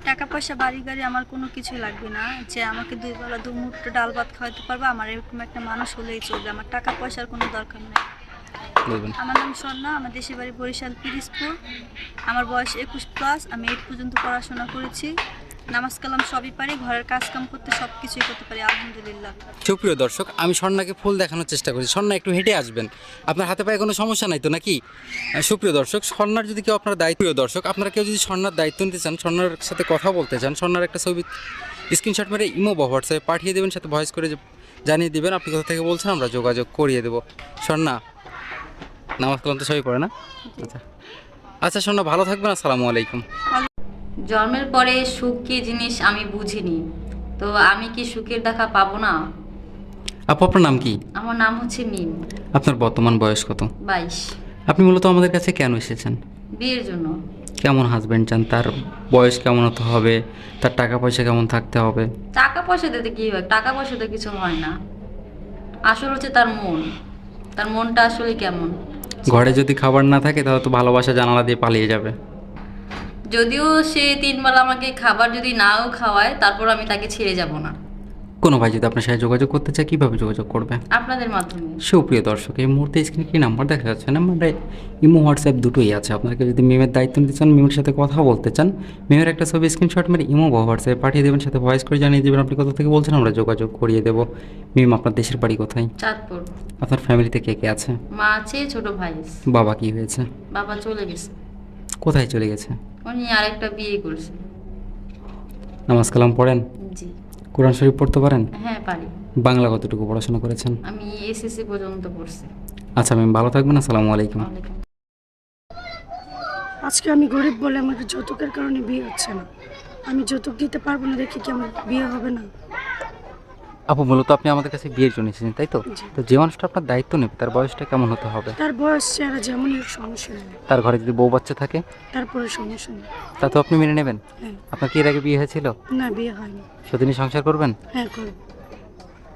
টাকা পয়সা বাড়ি গাড়ি আমার কোনো কিছু লাগবে না, যে আমাকে দুই বেলা দুমুঠো ডাল ভাত খাওয়াতে পারবে, আমার এরকম একটা মানুষ হলেই চলবে। আমার টাকা পয়সার কোনো দরকার নেই। বলবেন। আমার নাম স্বর্ণা, আমার দেশের বাড়ি বরিশাল পিরিজপুর। আমার বয়স 21+। আমি 8 পর্যন্ত পড়াশোনা করেছি। নামাজ কালাম সবই পারি, ঘরের কাজ কাম করতে সব কিছুই করতে পারি, আলহামদুলিল্লাহ। সুপ্রিয় দর্শক, আমি স্বর্ণাকে ফুল দেখানোর চেষ্টা করছি। স্বর্ণা একটু হেঁটে আসবেন, আপনার হাতে পায়ে কোনো সমস্যা নাই তো নাকি? সুপ্রিয় দর্শক, স্বর্ণার যদি কেউ আপনার দায়িত্ব, প্রিয় দর্শক আপনারা কেউ যদি স্বর্ণার দায়িত্ব নিতে চান, স্বর্ণার সাথে কথা বলতে চান, স্বর্ণার একটা ছবি স্ক্রিনশট মেরে ইমো বা হোয়াটসঅ্যাপে পাঠিয়ে দেবেন, সাথে ভয়েস করে জানিয়ে দেবেন আপনি কোথা থেকে বলছেন, আমরা যোগাযোগ করিয়ে দেবো। স্বর্ণা নামাজ কালাম তো সবই পড়ে না? আচ্ছা আচ্ছা স্বর্ণা, ভালো থাকবেন। আসসালামু আলাইকুম। জন্মের পরে সুখ কী জিনিস আমি বুঝিনি, তো আমি কি সুখের দেখা পাবো না? আপু, আপনার নাম কি? আমার নাম হচ্ছে মিম। আপনার বর্তমান বয়স কত? 22। আপনি মূলত আমাদের কাছে কেন এসেছেন? বিয়ের জন্য। কেমন হাজব্যান্ড চান? তার বয়স কেমন হতে হবে? তার টাকা পয়সা কেমন থাকতে হবে? টাকা পয়সা দিতে কি হয়? টাকা পয়সাতে কিছু হয় না, আসল হচ্ছে তার মন। তার মনটা আসলে কেমন। ঘরে যদি খাবার না থাকে তাহলে তো ভালোবাসা জানালা দিয়ে পালিয়ে যাবে। যদিও সে 3 বেলা আমাকে খাবার যদি নাও খাওয়ায়, তারপর আমি তাকে ছেড়ে যাব না। কোনো ভাই যদি আপনার সাথে যোগাযোগ করতে চায় কীভাবে যোগাযোগ করবে? আপনাদের মাধ্যমে। সুপ্রিয় দর্শক, এই মুহূর্তে স্ক্রিনে কি নাম্বার দেখা যাচ্ছে না, মানে ইমো হোয়াটসঅ্যাপ দুটোই আছে। আপনাকে যদি মিমের দায়িত্ব নিতে চান, মিমের সাথে কথা বলতে চান, মিমের একটা ছবি স্ক্রিনশট মেরে ইমো বা হোয়াটসঅ্যাপে পাঠিয়ে দেবেন, সাথে ভয়েস করে জানিয়ে দেবেন আপনি কোথা থেকে বলছেন, আমরা যোগাযোগ করিয়ে দেবো। মিম, আপনার দেশের বাড়ি কোথায়? চাঁদপুর। আপনার ফ্যামিলিতে কে কে আছে? মা আছে, ছোট ভাই আছে। বাবা কি হয়েছে? বাবা চলে গেছে। কোথায় চলে গেছে? উনি আরেকটা বিয়ে করছে। নামাজ কালাম পড়েন? জি। কোরআন শরীফ পড়তে পারেন? হ্যাঁ পারি। বাংলা কতটুকু পড়াশোনা করেছেন? আমি এসএসসি পর্যন্ত পড়ছি। আচ্ছা ম্যাম, ভালো থাকবেন। আসসালামু আলাইকুম। ওয়ালাইকুম। আজকে আমি গরিব বলে আমাকে যৌতুকের কারণে বিয়ে হচ্ছে না। আমি যৌতুক দিতে পারবো না দেখে কি আমার বিয়ে হবে না? আপু, মূলত আপনি আমাদের কাছে বিয়ের জন্য এসেছেন তাই তো? জি। তো যে মানুষটা আপনার দায়িত্ব নেবে তার বয়সটা কেমন হতে হবে? তার বয়স চেহারা যেমনই হোক সমস্যা নেই, তার ঘরে যদি বউ বাচ্চা থাকে তারপরে সমস্যা নেই। তা তো আপনি মেনে নেবেন? হ্যাঁ। আপনার কি এর আগে বিয়ে হয়েছিল? না, বিয়ে হয়নি। সেদিনই সংসার করবেন? হ্যাঁ করব,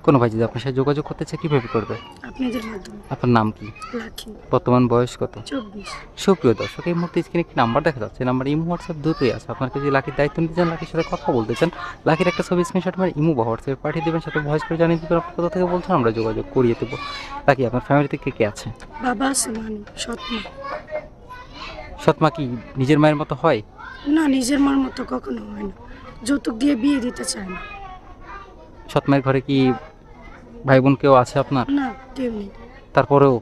কোনো ভাই যদি আপনার সাথে যোগাযোগ করতে চায় কীভাবে করবে? আপনাদের মাধ্যমে। আপনার নাম কি? লাখি। বর্তমান বয়স কত? 24। সুপ্রিয় দর্শক, এই মুহূর্তে স্ক্রিনে একটি নাম্বার দেখা যাচ্ছে, নাম্বার ইমো হোয়াটসঅ্যাপ দুটোই আছে। আপনাকে যদি লাকির দায়িত্ব নিতে চান, লাকির সাথে কথা বলতে চান, লাকির একটা ছবি স্ক্রিনশট মানে ইমো বা হোয়াটসঅ্যাপে পাঠিয়ে দেবেন, সাথে ভয়েস করে জানিয়ে দেবেন আপনি কোথা থেকে বলছেন, আমরা যোগাযোগ করিয়ে দেবো। লাকি, আপনার ফ্যামিলিতে কে কে আছে? বাবা আছে, মানে সৎমা। সৎমা কি নিজের মায়ের মতো হয়? না, নিজের মার মতো কখনো হয় না। যৌতুক দিয়ে বিয়ে দিতে চায় না। সৎমায়ের ঘরে কি ভাই বোন কেউ আছে আপনার? না, কেউ নেই। তারপরেও?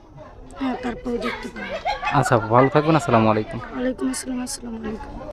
হ্যাঁ, তারপরেও দেখতে পাবো। আচ্ছা, ভালো থাকবেন। আসসালামু আলাইকুম। ওয়ালাইকুম আসসালাম। আসসালামু আলাইকুম।